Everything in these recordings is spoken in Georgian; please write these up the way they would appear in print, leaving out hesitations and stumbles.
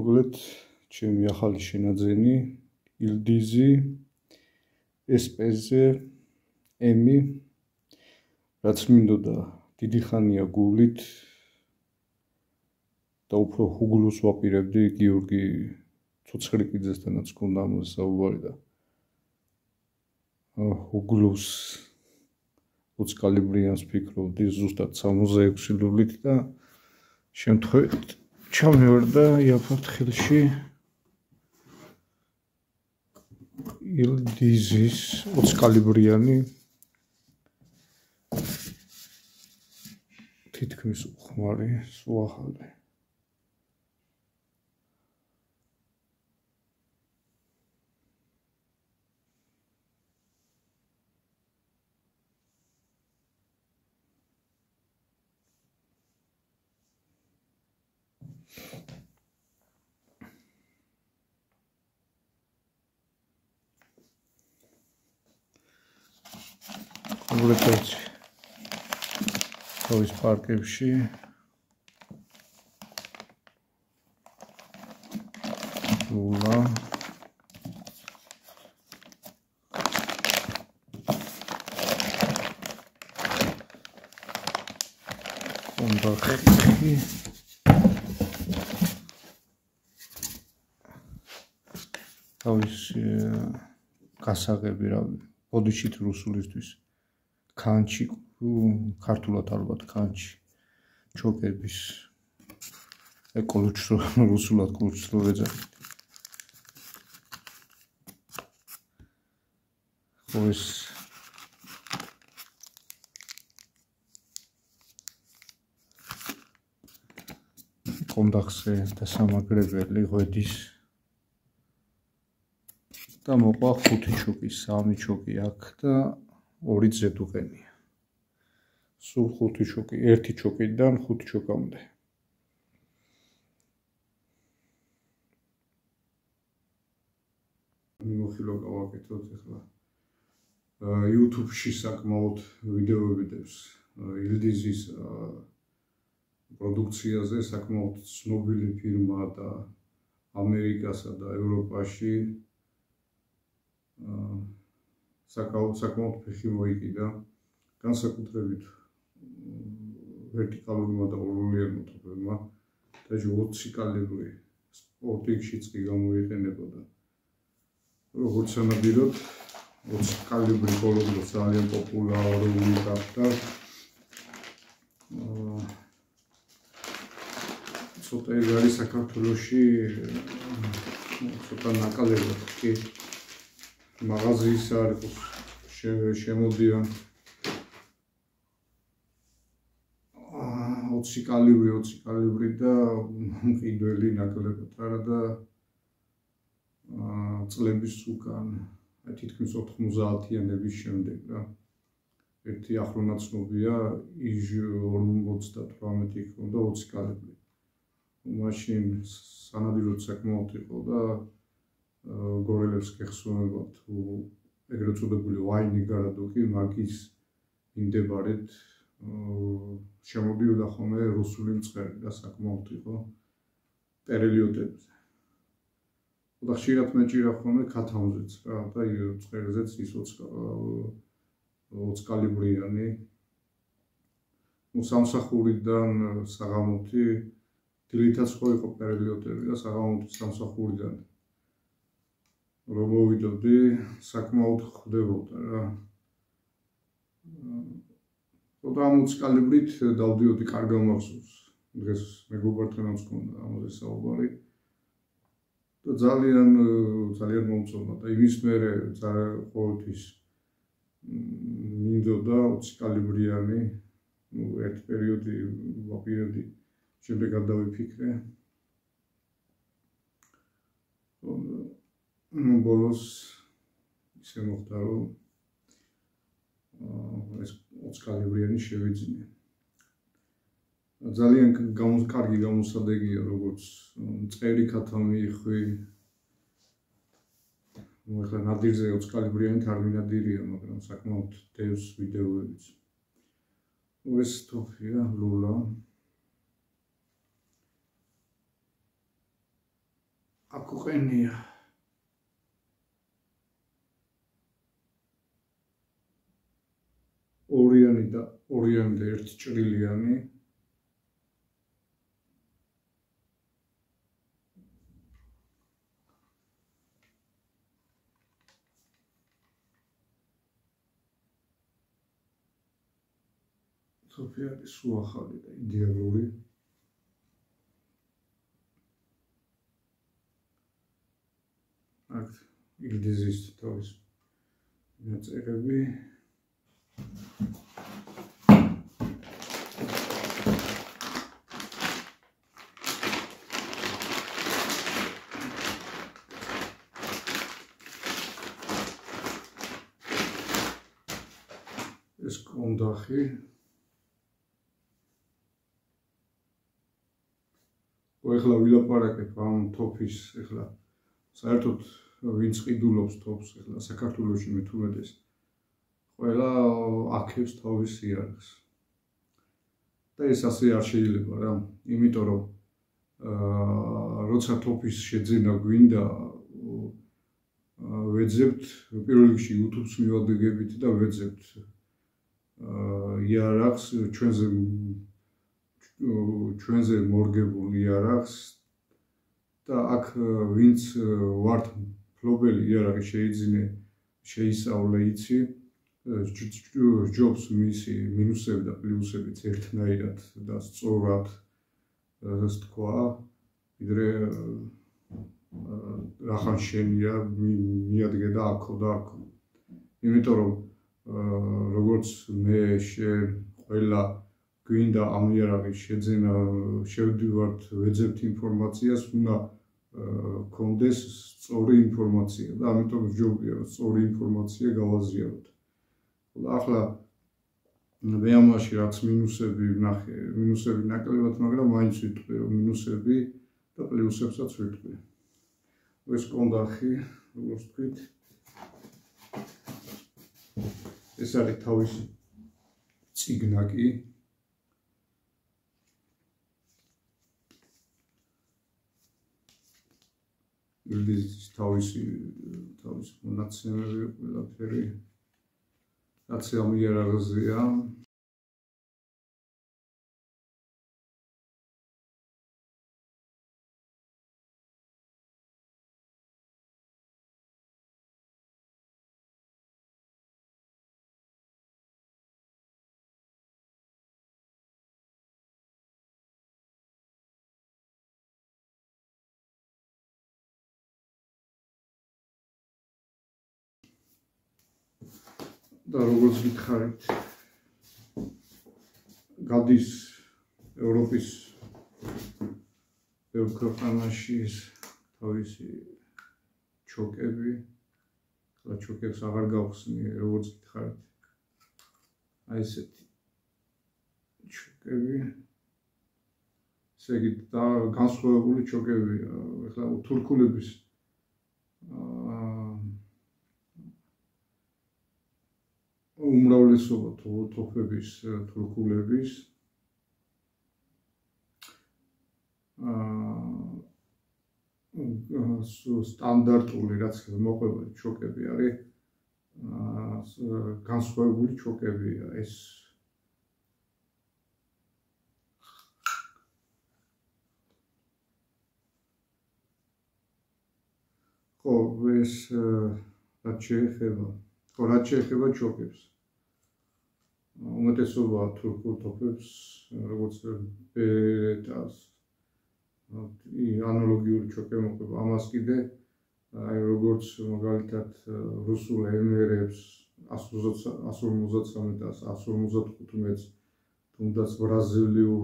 მოგლეთ ჩემი ახალი შენაძენი ილდიზი ესპეზე ემი რაც მინდოდა დიდი ხანია გულით და უფრო ჰუგლუს ვაპირებდი გიორგი ცოცხლიკიძესთანაც ჰქონდა ამაზე საუბარი და ჰუგლუს 20 კალიბრიანს ფიქრობდი ზუსტად 66 ლულით და შემთხვევით ჩამევარდა იაფად ხელში ილდიზის 20 კალიბრიანი თითქმის უხმარი სუახალი კომპლექტი თავის პარკებში ლულა კონდახი თავის გასაღები რავი ბოდიშით რუსულისთვის კანჩი ქართულად ალბათ კანჩი ჩოკების ეკოლუჩრო რუსულად კულჩრო ეძახით ხოის კონდახზე და სამაგრებელი ღვედის და მოყვა 5 ჩოკი 3 ჩოკი აქ და 2 ზედუყენია. სულ 5 ჩოკი, 1 ჩოკიდან 5 ჩოკამდე. მიმოხილვა გავაკეთოთ ახლა. YouTube-ში საკმაოდ ვიდეოები დევს ილდიზის პროდუქციაზე, საკმაოდ ცნობილი ფირმა და ამერიკასა და ევროპაში საკმაოდ ფეხი მოიკიდა განსაკუთრებით ვერტიკალურმა და ორლიან მოთხრობებმა და 20 კალიბრი სპორტიკშიც კი გამოიყენებოდა. როგორც ანადიროთ 20 კალიბრი ბოლომდე ძალიან პოპულარული გახდა. ცოტა ეგ არის საქართველოში ცოტა ნაკლებად კი მაღაზიის არ იყოს შემოდიან 20 კალიბრი და მყიდველი ნაკლებად არა და წლების უკან თითქმის 90-იანების შემდეგ რა ერთი ახლონაცნობია იჟ 58 ჰქონდა 20 კალიბრი მაშინ სანადიროდ საკმაოდ იყო და გორელებს გეხსოვება თუ ეგრეთ წოდებული ვაინი გარადოკი მაგის მიმდებარედ შემოდიოდა ხოლმე რუსული მწყერი და საკმაოდ იყო პერიოდებზე. და ხშირად მეჭირა ხოლმე ქათამზეც რა და მწყერზეც ის 20 კალიბრიანი სამსახურიდან საღამოთი დილითაც ხო იყო პერიოდები და საღამოთი სამსახურიდან რომ მოვიდოდი, საკმაოდ ხდებოდა რა. და 20 კალიბრით დავდიოდი კარგ მახსოვს. დღეს მეგობართანაც მქონდა ამაზე საუბარი. და ძალიან მომწონა და იმის მერე ყოველთვის მინდოდა 20 კალიბრიანი, ერთ პერიოდი ვაპირებდი, შემდეგ გადავიფიქრე. ბოლოს ისე მოხდა რომ ეს 20 კალიბრიანი შევიძინე. ძალიან კარგი გამოსადეგია როგორც მწყერი ქათამი იხვი. ახლა ნადირზე 20 კალიბრიანი არ მინადირია, მაგრამ საკმაოდ დევს ვიდეოებიც. ეს თოფია ლულა აქ უყენია ორიანი და ერთ ჭრილიანი სოფიარის უახალი და იდეალური აქ ილდიზის თავის ნაწერები ეს კონდახი ეხლა ვილაპარაკებ ამ თოფის ეხლა საერთოდ ვინც ყიდულობს თოფს ეხლა საქართველოში მithumetes ყველა აქებს თავის იარაღს და ეს ასე არ შეიძლება რა იმიტომ რომ როცა თოფის შეძენა გვინდა ვეძებთ პირველ რიგში YouTube-ს მივადგებით და ვეძებთ იარაღს ჩვენზე მორგებულ იარაღს და აქ ვინც ვართ ფლობელი იარაღი შეისწავლე იცი ჯობს მისი მინუსები და პლუსებიც ერთნაირად და სწორად ასე თქვა ვიდრე რახან შენია მიადგე და აქო და აქო იმიტომ რომ როგორც მე ყველა გვინდა ამ იარაღის შეძენა შევდივართ ვეძებთ ინფორმაციას უნდა გქონდეს სწორი ინფორმაცია და ამიტომ ვჯობია რომ სწორი ინფორმაცია გავაზიაროთ ახლა მე ამაში რაც მინუსები ვნახე მინუსები ნაკლებად მაგრამ მაინც ვიტყვი რომ მინუსები და პლუსებსაც ვიტყვი ეს კონდახი როგორც თქვით ეს არის თავისი ციგნაკი ილდიზის თავისი მონაცემები ყველაფერი რაც ამ იარაღზეა და როგორც გითხარით გადის ევროპის ბევრ ქვეყანაში თავისი ჩოკები და ჩოკებს აღარ გავხსნი როგორც გითხარით აი ესეთი ჩოკები ესე იგი და განსხვავებული ჩოკებია ეხლა თურქულების უმრავლესობა თოფების თურქულების სტანდარტული რაც მოყვება ჩოკები არის განსხვავებული ჩოკებია ეს ხო ეს რაც შეეხება ჩოკებს უმეტესობა თურქულ თოფებს როგორც ბერეტას ანალოგიური ჩოკები მოყვება ამას კიდე აი როგორც მაგალითად რუსულ MR-ებს 153-ს 155-ს თუნდაც ბრაზილიურ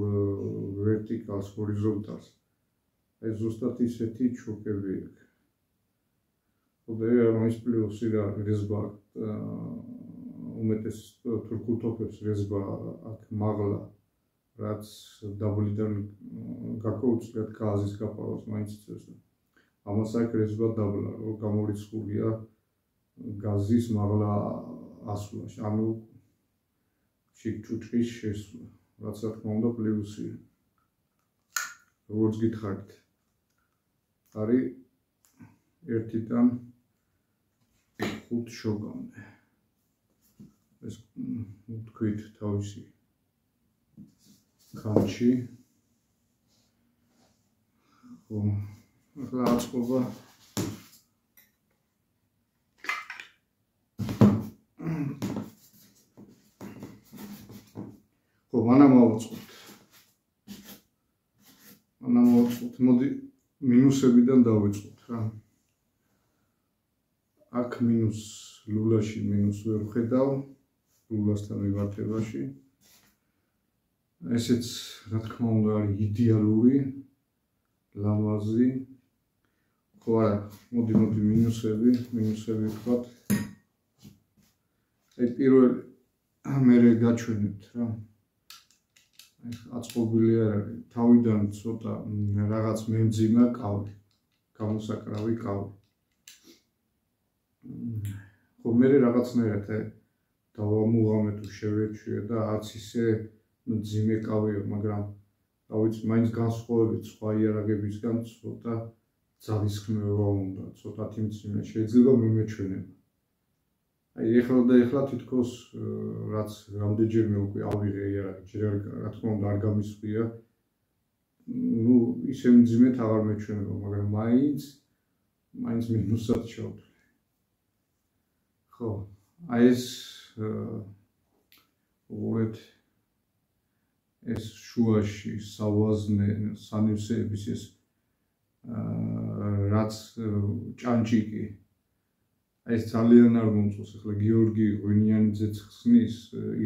ვერტიკალს ჰორიზონტალს აი ზუსტად ისეთი ჩოკები აქვს და ამის პლუსი რა რეზბა უმეტეს თურქულ თოფებს რეზბა აქ მაღლა რაც დაბლიდან გაკოუწლიათ გაზის გაპარვას მაინც იწევს ამას აქ რეზბა დაბლა რომ გამორიცხულია გაზის მაღლა ასვლაში ანუ შიგ-ჭუჭყის შესვლა რაც რა თქმა უნდა პლუსია როგორც გითხარით არის 1-დან 5 შოგამდე. ეს თქვით თავისი კამჩი. ხო, ახლა აწყობა ხო, მანამ ავაწყობთ. მოდი მინუსებიდან დავიწყოთ რა. აქ მინუს ლულაში მინუს ვერ ვხედავ, ლულასთან მიმართებაში. ესეც რა თქმა უნდა არის იდეალური, ლამაზი. ხო არა, მოდი მინუსები ვთქვათ. აი პირველი მერე გაჩვენებთ რა. აწყობილი არ არის, თავიდან ცოტა რაღაც მემძიმა კავი, გამოსაკრავი კავი. ხო, მერე რაღაცნაირად დავამუღამე თუ შევეჩვიე და არც ისე მძიმე კავია, მაგრამ დავიც მაინც განსხვავებით სხვა იარაღებისგან ცოტა ძალისხმევა უნდა, ცოტათი მძიმე შეიძლება მემეჩვენება. აი ეხლა თითქოს რაც რამდენჯერმე უკვე ავიღე იარაღი, ჯერ რა თქმა უნდა არ გამისხვია. ნუ ისე მძიმედ აღარ მეჩვენება, მაგრამ მაინც მინუსად შევდრე. ხო, აი ეს უყურეთ ეს შუაში სავაზნე სანივსეების ეს რაც ჭანჭიკი აი ეს ძალიან არ მომწონს. ახლა გიორგი ღვინიანიძეც ხსნის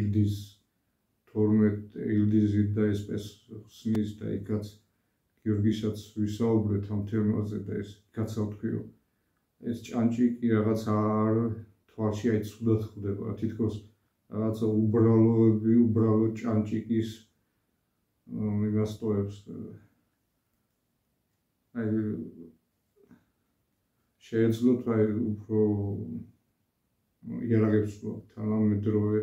ილდის 12 ილდიზით და ესპეს ხსნის და იქაც გიორგისაც ვისაუბრეთ ამ თემაზე და ეს გაცავთქვიო. ეს ჭანჭიკი რაღაც არ თვალში აი ცუდად ხვდება, თითქოს რაღაცა უბრალო ჭანჭიკის იმას ტოვებს. აი შეეძლოთ აი უფრო იარაღებს თანამედროვე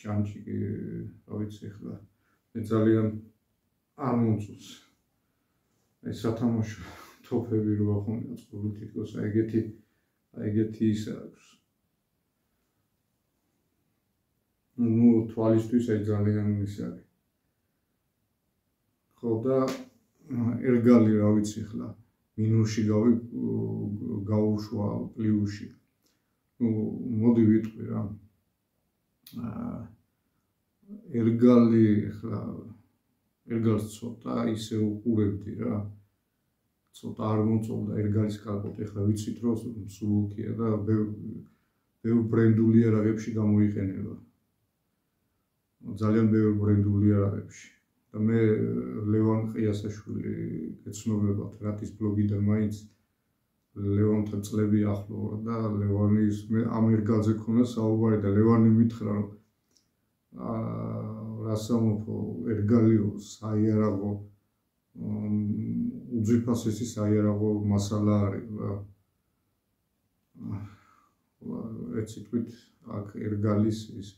ჭანჭიკი, რა ვიცი ახლა მე ძალიან არ მომწონს. აი სათამაშო თოფები რო ახონდა წყობილ თითქოს აი ეგეთი ის აქვს. ნუ თვალისთვის აი ძალიან ის არის. ხო და ერგალი რა ვიცი ახლა მინუსში გავუშვა პლუსში. ნუ მოდი ვიტყვი რა. ერგალი ახლა ერგალს ცოტა ისე უყურებდი რა. ცოტა არ მომწონდა ერგალის კალპოტი, ახლა ვიცით რომ სულუკია და ბევრ ბრენდული იარაღებში გამოიყენება. ძალიან ბევრ ბრენდული იარაღებში. და მე ლევან ყიასაშვილი გეცნობებათ რატის ბლოგიდან მაინც ლევანთან წლები ახლო და ლევანის მე ამ ერგალზე ქონა საუბარი და ლევანი მითხრა რომ რასამოფო ერგალიო საიარაღო უძვირფასესი საიარაღო მასალა არის რა. ეცი თქვით აქ ერგალის ის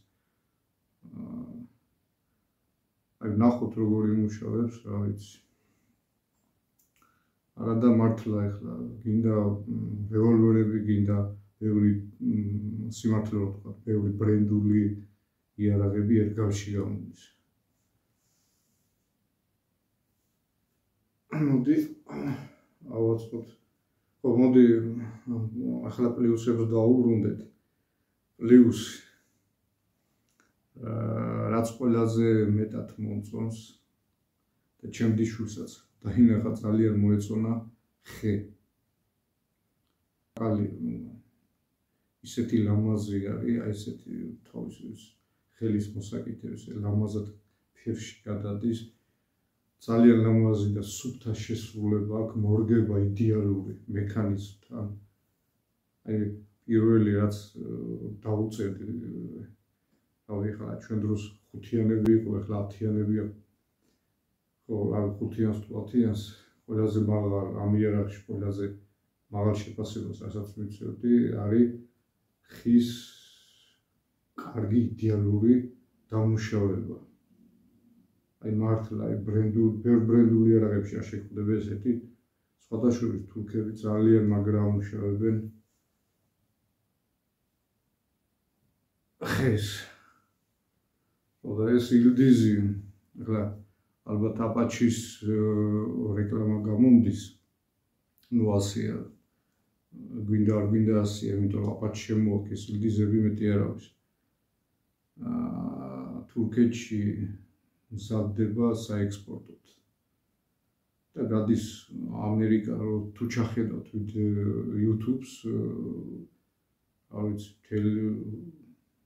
აი ნახოთ როგორ იმუშავებს, რა ვიცი. არა და მართლა ახლა გინდა რევოლვერები, გინდა ბევრი სიმართლე რო ვთქვა, ბევრი ბრენდული იარაღები ერგალში გამოდის. მოდი ავაწყოთ. ხო, მოდი ახლა პლუსებს დავუბრუნდეთ. პლუსი რაც ყველაზე მეტად მომწონს და ჩემ დიშვილსაც დაინახა ძალიან მოეწონა ხე. ალი ისეთი ლამაზი არის, აი ესეთი თავის ხელის მოსაკითხების ლამაზად ფერში გადადის. ძალიან ლამაზი და სუფთა შესრულება აქვს, მორგება იდეალური მექანიზმთან. აი პირველი რაც დავუწერდი ახლა ჩვენ დროს ხუთიანები იყო, ახლა 10-იანებია. ხო, აი 5-იანს თუ 10-იანს ყველაზე მაღალ ამ იარაღში ყველაზე მაღალ შეფასებას რასაც მივცემდი არის ხის კარგი იდეალური დამუშავება. აი მართლა აი ბევრ ბრენდული იარაღებში არ შეხვდება ესეთი სხვადასხვა თურქები ძალიან მაგრა ამუშავებენ ხეს. და ეს ილდიზი, ახლა ალბათ აპაჩის რეკლამა გამომდის, ну ასია. გვინდა არ გვინდა ასია, იმიტომ რომ აპაჩი შემოაქეს, ილდიზები მეტი არ არის. თურქეთში მზადდება საექსპორტოდ. და გადის ამერიკა, რომ თუ ჩახედავთ YouTube-ს, არ ვიცი, მთელი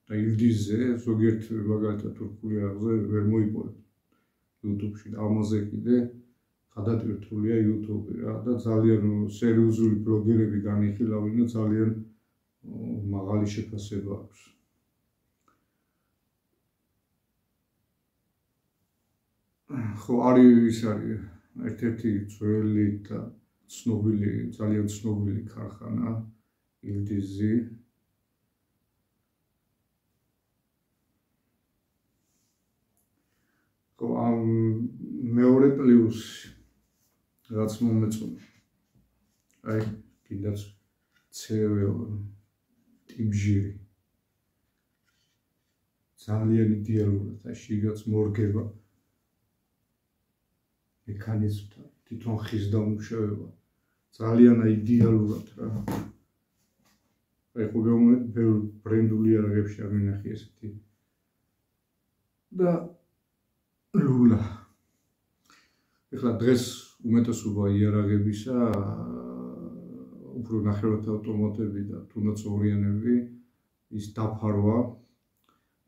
და ილდიზზე ზოგიერთ მაგალითად თურქული არხზე ვერ მოიპოვებთ YouTube-ში. ამაზე კიდე გადატვირთულია YouTube-ი რა და ძალიან სერიოზული ბლოგერები განიხილავენ და ძალიან მაღალი შეფასება აქვს. ხო, არის ერთ-ერთი ძველი და ცნობილი, ძალიან ცნობილი ქარხანა ილდიზი. ხო, ამ მეორე პლუსი რაც მომეწონა. აი, კიდაც ცევე ტიპჟირი. ძალიან იდეალურად, აი შიგაც მორგება. მექანიზმთან, თვითონ ხის დამუშავება. ძალიან იდეალურად რა. აი, ხო გეუბნებით, ბევრ ბრენდული იარაღებში არ მინახი ესეთი. და ლულა. ეხლა დღეს უმეტესობა იარაღებისა უფრო ნახევრად ავტომატები და თუნდაც ორიანები ის დაფარვა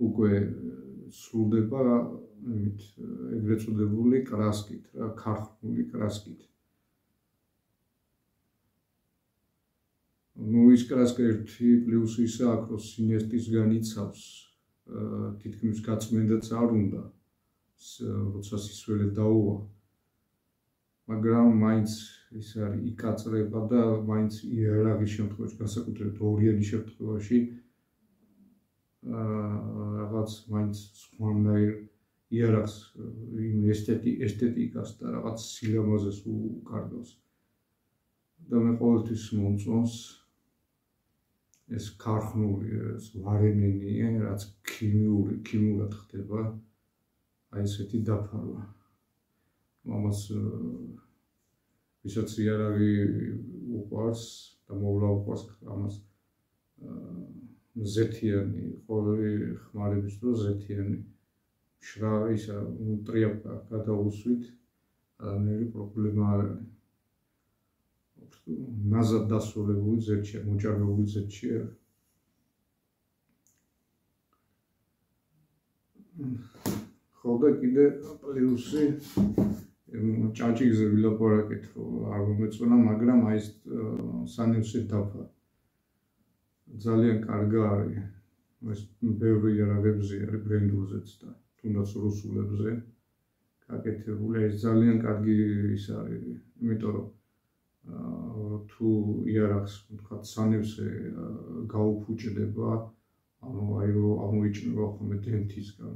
უკვე სრულდება იმით ეგრეთ წოდებული კრასკით რა, ქარხნული კრასკით. ну ის კრასკა ერთი პლუსი ისა აქვს, რომ სინესტის განიცავს თითქმის გაწმენდაც არ უნდა, როცა სისველი დაუვა. მაგრამ მაინც ის არის იკაწრება და მაინც იარაღის შემთხვევაში, განსაკუთრებით ორიანის შემთხვევაში რაღაც მაინც სხვანაირ იარაღს იმ ესთეტიკას და რაღაც სილამაზეს უკარგავს. და მე ყოველთვის მომწონს ეს ქარხნული, ეს ვარენენი, რაც ქიმიურად ხდება, აი ესეთი დაფარვა. ამას ვისაც იარაღი უყვარს და მოვლა უყვარს ამას ზეთიანი, ყოველი ხმარების დროს ზეთიანი ისა ტრიაპკა გადაუსვით, არანაირი პრობლემა არ არის. ნაზად დასრულებული ზეთშია, მოჭარბებული ზეთშია. ხო და კიდე პლუსი ჭაჭიგზე ვილაპარაკეთ, რომ არ მომეწონა, მაგრამ აი ეს სანივსი დაფა ძალიან კარგი არის. ეს ბევრი იარაღებზე არის ბრენდულზეც და თუნდაც რუსულებზე გაკეთებული. ეს ძალიან კარგი ის არის, იმიტომ რომ თუ იარაღს ვთქვათ სანივსე გაუფუჭდება, ანუ აი რომ ამოიჭრება ხოლმე დენთისგან.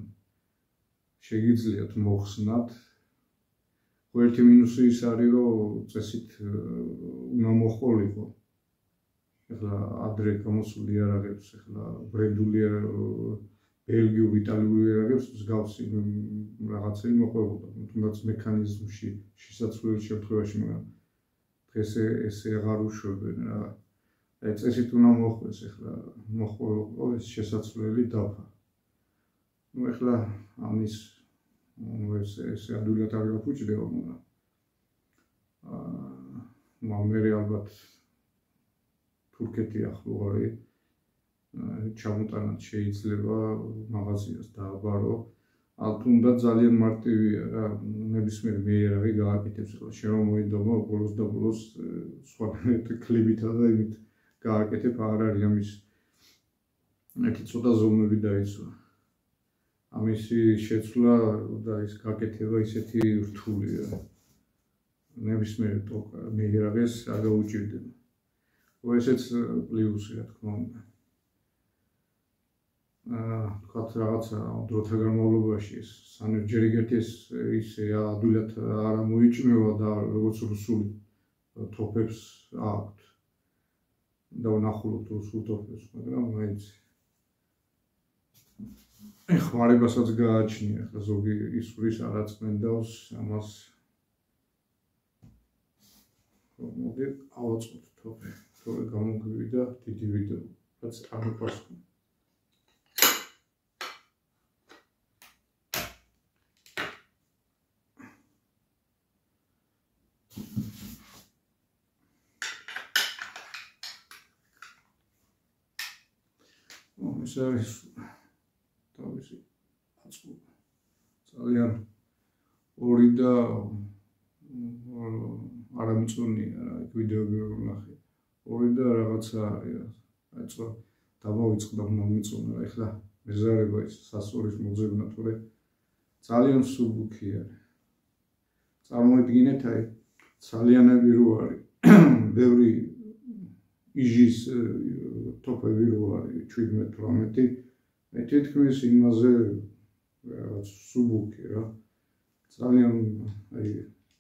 შეგიძლიათ მოხსნათ. ხო ერთი მინუსი ის არის, რომ წესით უნდა მოჰყოლიყო. ეხლა ადრე გამოსული იარაღებს, ეხლა ბრენდული ბელგიურ, იტალიურ იარაღებს მსგავსი რაღაცები მოყვებოდა, თუნდაც მექანიზმში შესაძლებელი შემთხვევაში, მაგრამ დღეს ესე აღარ უშვებენ რა. აი წესით უნდა მოხდეს, ეხლა მოჰყოლიყო ეს შესაძლებელი დაფა. ну ეხლა ამის ესე ადვილად არ გაფუჭდება, მაგრამ მე ალბათ თურქეთი ახლო არის, ჩამოტანად შეიძლება მაღაზიას დააბარო, თუნდაც ძალიან მარტივია რა, ნებისმიერ მეიარაღი გააკეთებს, ეხლა შენ რომ მოიდობა ბოლოს და ბოლოს სხვადასხვა კლივითა და იმით გააკეთებ, არ არის ამის ერთი ცოტა ზომები დაიცვა. ამისი შეცვლა და ის გაკეთება ისეთი რთულია. ნებისმიერ მეიარაღეს არ გაუჭირდება. ესეც პლუსი რა თქმა უნდა. თქვათ რაღაცა დროთა განმავლობაში ეს სანჯერ ეგეთი ისე ადვილად არ მოიჭმევა და როგორც რუსული თოფებს აქვთ და ვნახულობთ რუსულ თოფებს, მაგრამ მაინც ხმარებასაც გააჩნია, ახლა ზოგი ისურის არ აწმენდავს ამას. მოდი ავაწყოთ თოფი, თორე გამოგვივიდა დიდი ვიდეო, რაც არ მიყვარს. ეს არის თავისი აწყობა. ძალიან ორი და არამწონია რა, იქ ვიდეოები რო ვნახე. ორი და რაღაცა არის. აი წვა დამოვიწყდა მომიწონა რა, ეხლა მეზარება ის სასწორის მოძებნა, თორე ძალიან მსუბუქი არის. წარმოიდგინეთ, აი ძალიანები რო არის. ბევრი იჟის თოფები რო არის 17-18, მე თითქმის იმაზე რაღაც მსუბუქი რა. ძალიან აი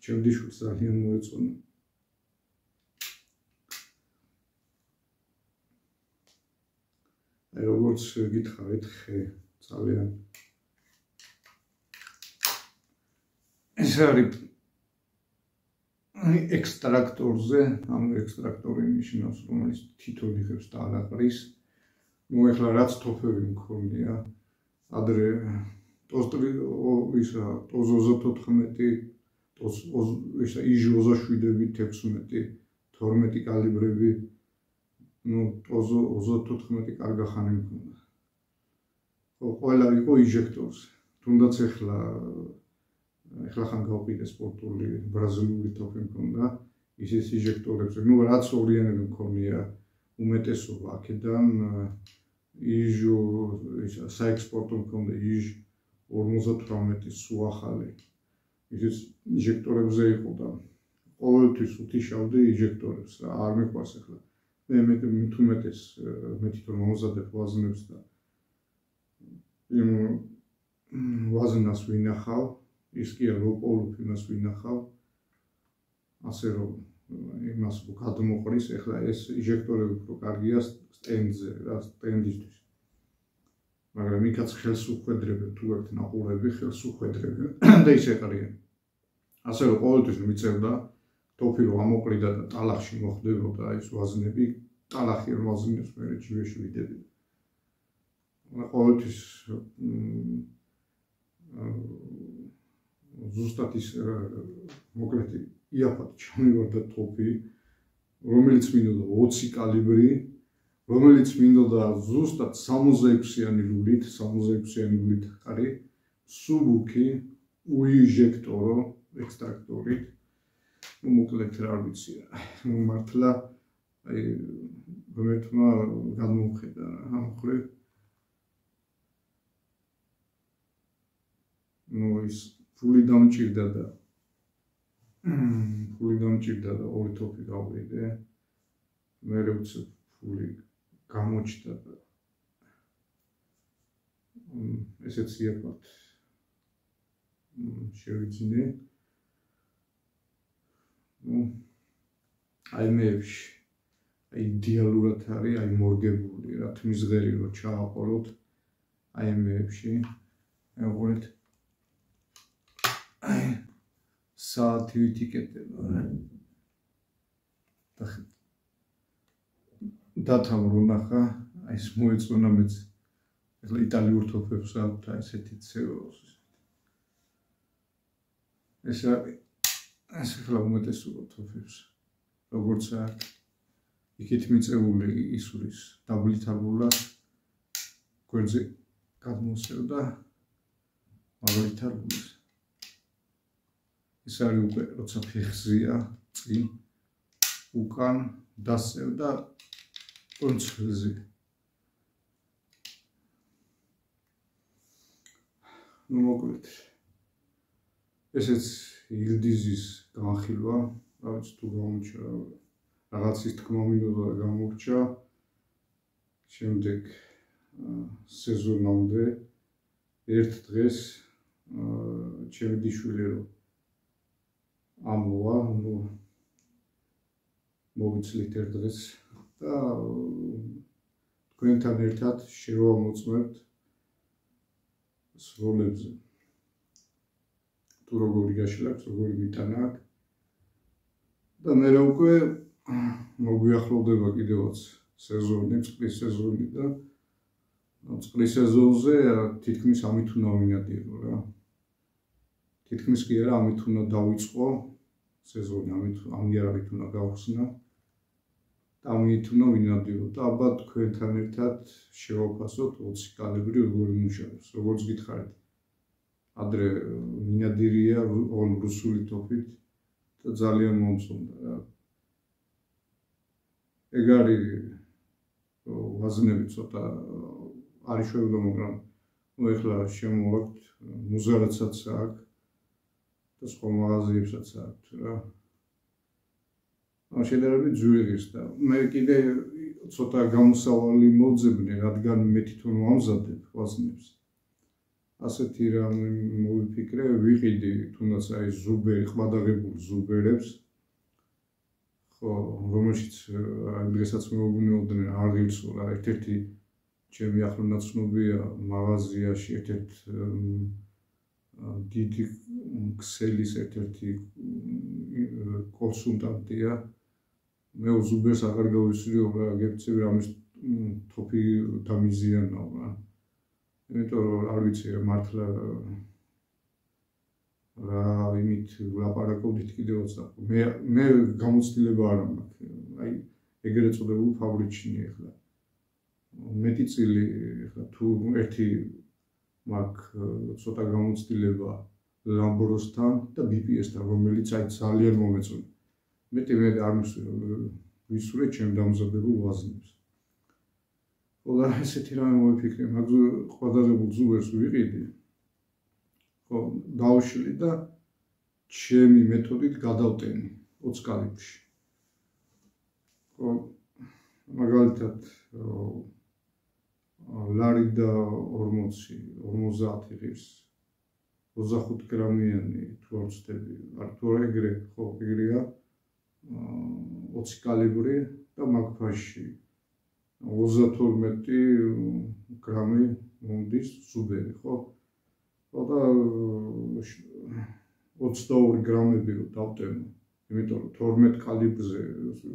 ჩემდიშვილს ძალიან მოეწონა. აი როგორც გითხარით, ხე ძალიან ეს არის ექსტრაქტორზე, ამ ექსტრაქტორი ნიშნავს, რომელიც თითო იღებს და ალაყრის. ნუ ეხლა რაც თოფები მქონია, ადრე ტოსტრი ისა ტოზ 34, ისა იჟ 27, 16, 12 კალიბრები, ნუ ტოზ 34 კარგა ხანი მქონდა. ყველა იყო იჟექტორზე. თუნდაც ეხლა ხან გავყიდე სპორტული ბრაზილიური თოფი მქონდა, ისიც იჟექტორებზე. ნუ რაც ორიანები მქონია, უმეტესობა აქედან იჟო ისა საექსპორტო მქონდა იჟ 58 სუახალი. ისიც იჟექტორებზე იყო და ყოველთვის უთიშავდი იჟექტორებს რა, არ მიყვარს ახლა. მე თუმეტეს მე თვითონ მომზადებ ვაზნებს და იმ ვაზნას ვინახავ, ის კი არ ვოპოულობ იმას ვინახავ, ასე რომ იმას გადმოყრის, ეხლა ეს იჟექტორები უფრო კარგია სტენდზე რა, სტენდისთვის. მაგრამ იქაც ხელს უხვედრებენ, თუ გაქვთ ნაყურები, ხელს უხვედრებენ და ის ეყრიან. ასე რომ ყოველთვის მიწევდა თოფი რომ ამოყრიდა და ტალახში მოხდებოდა ის ვაზნები, ტალახი რომ ვაზნებს მე ჯვეში ვიდები. ყოველთვის ზუსტად ის მოკლედ იაფად ჩამივარდა თოფი, რომელიც მინდოდა 20 კალიბრი, რომელიც მინდოდა ზუსტად 66-იანი ლულით, 66-იანი ლულით ხარი, სუბუქი, უიჟექტორო ექსტრაქტორით. ნუ მოკლედ რა ვიცი რა. მართლა აი ღმერთმა გამოვხედა რა ამ ხრივ. ნუ ის ფული დამჭირდა და ორი თოფი გავყიდე. მე უცებ ფული გამოჩნდა და ესეც იაფად შევიძინე. აი მეებში აი იდეალურად არის აი მორგებული რა, თმისღერი რო ჩააყოლოთ აი მეებში. მეუღლეთ აი საათი ვითიკეტება რა. დათამ რო ნახა, აი ეს მოეწონა მეც. ეხლა იტალიურ თოფებს აქვთ აი ესეთი ცეულოს. ეს ახლა უმეტესობა თოფებს როგორც აქვს იქით მიწეული ისურის დაბლით არბულას გვერდზე გადმოსევდა მაგალით არბულას. ეს არის უკვე როცა ფეხზეა წინ უკან დასევდა კონცლზე. ნუ მოკლედ ესეც ილდიზის განხილვა, რაც თუ გამოჩა რაღაცის თქმა მინდოდა და გამორჩა. შემდეგ სეზონამდე ერთ დღეს ჩემი დიშვილი რომ ამოვა, ნუ მოვიცლით ერთ დღეს და თქვენთან ერთად შევამოწმებთ სროლებზე. თუ როგორი გაშლაქვს, როგორი მიტანა აქვს და მე უკვე მოგვიახლოვდება კიდევაც სეზონი, წყლის სეზონი და წყლის სეზონზე თითქმის ამით უნდა ვინადირო რა. თითქმის კი არა, ამით უნდა დავიწყო სეზონი, ამით უნდა გავხსნა და ამით უნდა ვინადირო და ალბათ თქვენთან ერთად შევაფასოთ 20 კალიბრი როგორ იმუშავებს, როგორც გითხარით. ადრე მინადირია რუსული ტოფით და ძალიან მომწონდა რა. ეგ არის ვაზნები ცოტა არ იშვებოდა, მაგრამ ეხლა შემოვაქვთ მუზარაცაც აქვს და სხვა მაღაზიებსაც აქვს რა. შედარებით ძვირიღის და მე კიდე ცოტა გამოსავალი მოვძებნე, რადგან მე თვითონ ვამზადებ ვაზნებს. ასეთი რამ მოვიფიქრე, ვიყიდი თუნდაც აი ზუბერი, ყბადაღებულ ზუბერებს, ხო, რომელშიც დღესაც მეუბნეოდნენ არღილსო რა, ერთ-ერთი ჩემი ახლონაცნობია მაღაზიაში, ერთ-ერთ დიდი ქსელის ერთ-ერთი კონსულტანტია. მე ზუბერს აღარ გავისურვებ რა, გეცები რამის თოფი დამიზიანაო რა. იმიტომ რომ არ ვიცი რა მართლა რა იმით ვლაპარაკობდით კიდევაც და მე გამოცდილება არ მაქვს. აი ეგრეთ წოდებულ ფაბრიჩინი ახლა. მეტი წილი ახლა თუ ერთი მაქვს ცოტა გამოცდილება ლამბროსთან და BPS-თან, რომელიც აი ძალიან მომეწონა. მეტი მე არ ვისურვე ჩემ დამზადებულ ვაზნებს. და ესეთი რამე მოვიფიქრე, მაგ ყბადაღებულ ზუბერს ვიყიდი. ხო, დავშლი და ჩემი მეთოდით გადავტენი 20 კალიბრში. ხო, მაგალითად ლარიდა 50 ღირს 25 გრამიანი თუ არ ვცდები, თუ ეგრე, ხო, ეგრეა 20 კალიბრი და მაგ ფასში 32 გრამი მომდის ზუბერი, ხო? და 22 გრამები დავტენო. იმიტომ რომ 12 კალიბრზე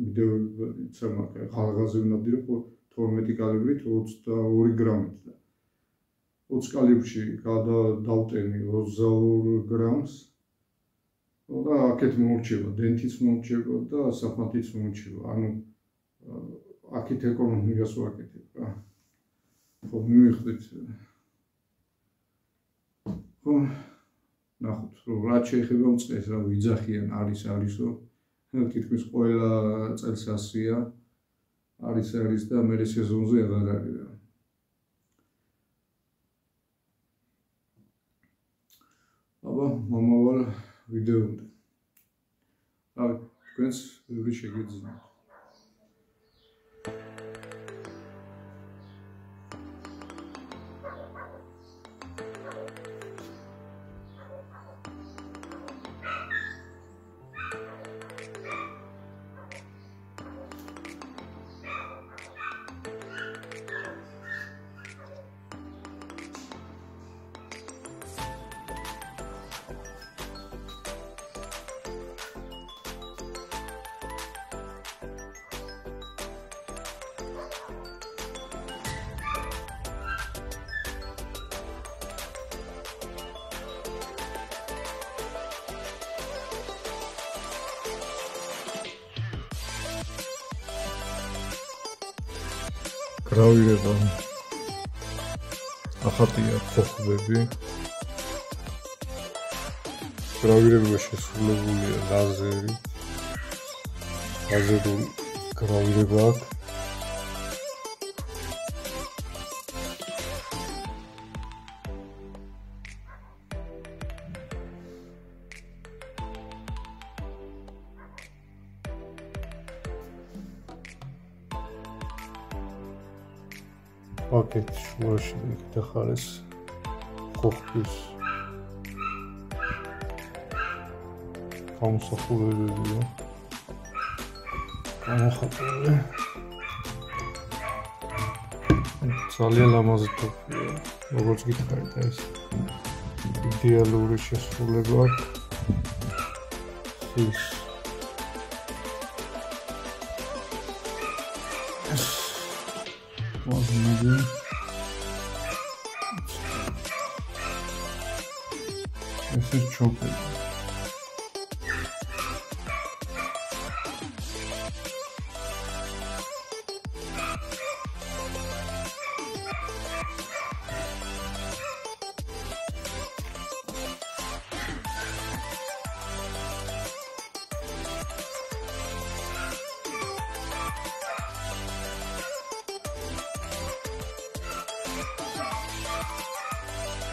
ვიდეოიც მაქვს, ხალხაზე ვნადირო 12 კალიბრით 22 გრამით და 20 კალიბრში დავტენი 22 გრამს და აქეთ მოურჩება, დენთიც მოურჩება და საფანთიც მოურჩება. ანუ აქეთ ეკონომიკას ვაკეთებ რა. ხო, მივიხდით. ხო, ნახოთ, რომ რაც შეეხება მწყეს, რა ვიძახიან არისო, თითქმის ყველა წელს ასია, არის და მე სეზონზე აღარ არის რა. აბა, მომავალ ვიდეომდე. რავი, თქვენს ბევრი შეგეძინათ. გრავირება ახატია ხოხბები. გრავირება შესრულებულია ლაზერით. ლაზერული გრავირება აქვს. Paket შუაში დახარეს ხოხბის გამოსახულებებია. გამოხატული. ძალიან ლამაზი თოფია, როგორც გითხარით ეს იდეალური შესრულება აქვს. Возможно. Это чопы.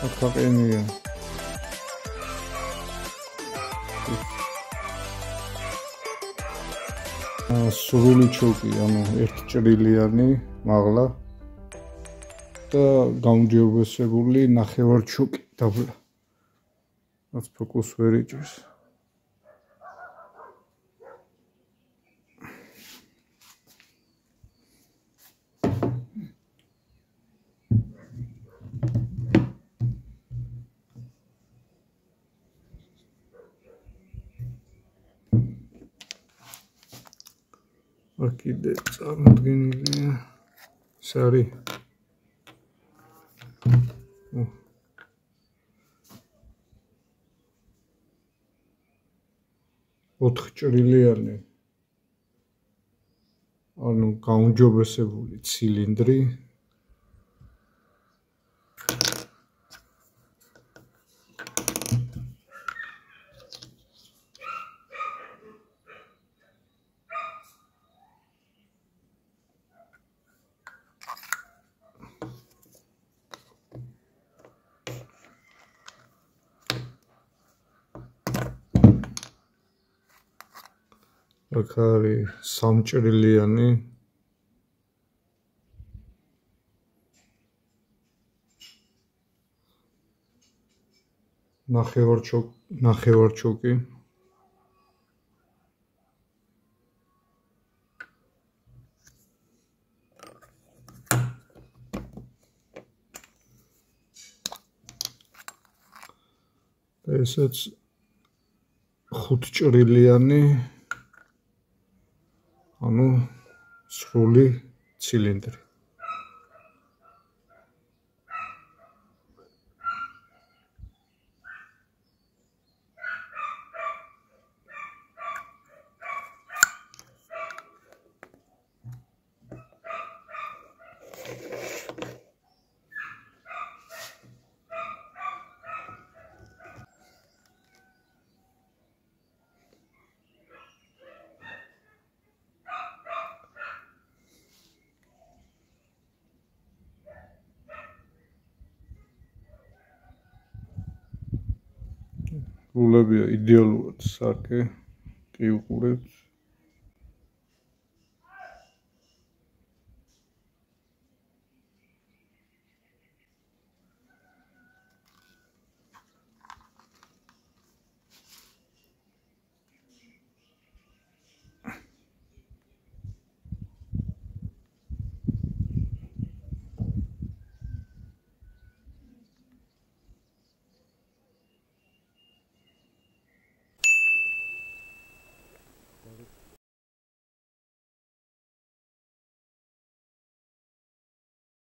Откровение. სრული ჩოკი, ანუ ერთჭრილიანი, მაღლა და გაუმჯობესებული ნახევარჩოკი დაბლა. რაც ფოკუს ვერ იჭერს. Აქედე წარმოდგენილია ეს არის 4 ჭრილიანი ანუ გაუმჯობესებული ცილინდრი აქ არის სამჭრილიანი ნახევარჩოკი ესაც 5 ჭრილიანი ანუ სრული ცილინდრი. Რულებია იდეალურად სარკე კი უყურებთ